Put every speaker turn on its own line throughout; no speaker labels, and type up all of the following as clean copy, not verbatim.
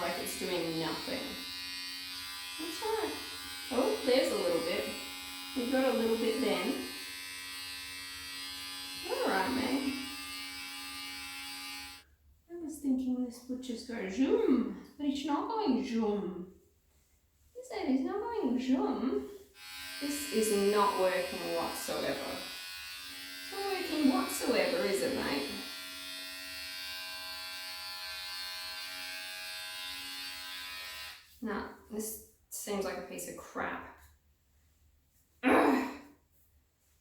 like it's doing nothing. That's right. Oh, there's a little bit. We've got a little bit then. Alright, mate. I was thinking this would just go zoom, but it's not going zoom. Is it? It's not going zoom. This is not working whatsoever. It's not working whatsoever, is it, mate? Nah, this seems like a piece of crap. Ugh.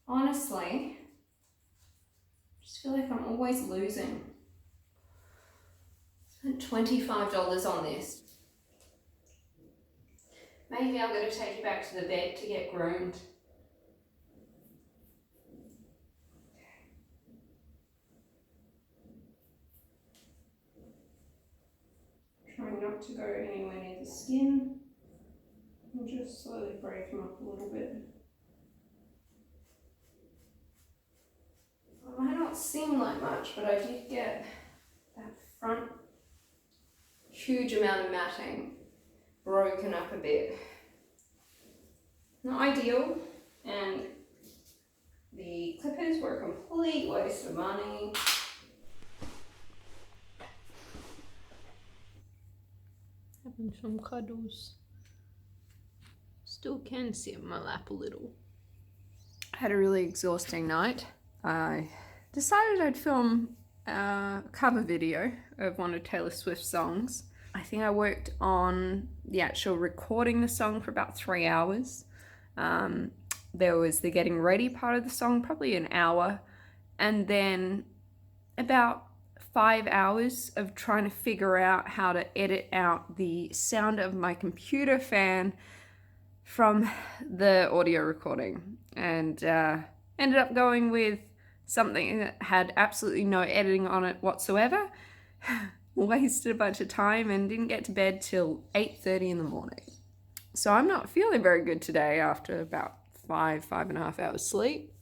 Honestly, I just feel like I'm always losing. Spent $25 on this. Maybe I'm going to take you back to the vet to get groomed. Trying not to go anywhere near the skin. And just slowly break them up a little bit. It might not seem like much, but I did get that front huge amount of matting broken up a bit. Not ideal, and the clippers were a complete waste of money. Having some cuddles. Still can sit in my lap a little. I had a really exhausting night. I decided I'd film a cover video of one of Taylor Swift's songs. I think I worked on the actual recording the song for about 3 hours. There was the getting ready part of the song, probably an hour, and then about 5 hours of trying to figure out how to edit out the sound of my computer fan from the audio recording, and ended up going with something that had absolutely no editing on it whatsoever. Wasted a bunch of time and didn't get to bed till 8:30 in the morning. So I'm not feeling very good today after about 5.5 hours sleep.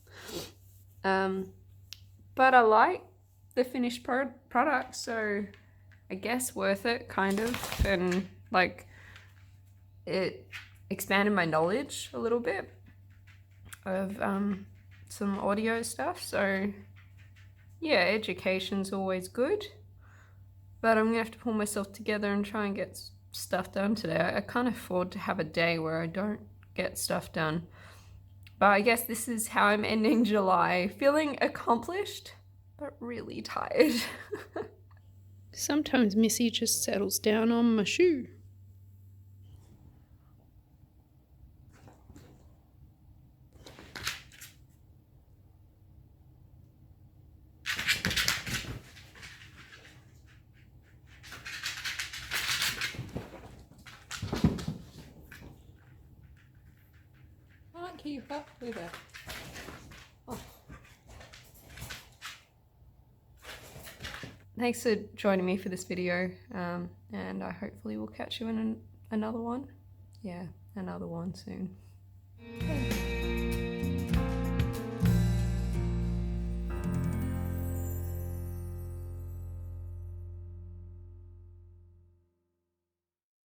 But I like the finished product, so I guess worth it, kind of. And like, it expanded my knowledge a little bit of some audio stuff. So yeah, education's always good. But I'm gonna have to pull myself together and try and get stuff done today. I can't afford to have a day where I don't get stuff done. But I guess this is how I'm ending July. Feeling accomplished, but really tired. Sometimes Missy just settles down on my shoe. Keep up with it. Oh. Thanks for joining me for this video, and I hopefully will catch you in another one. Yeah, another one soon. Okay.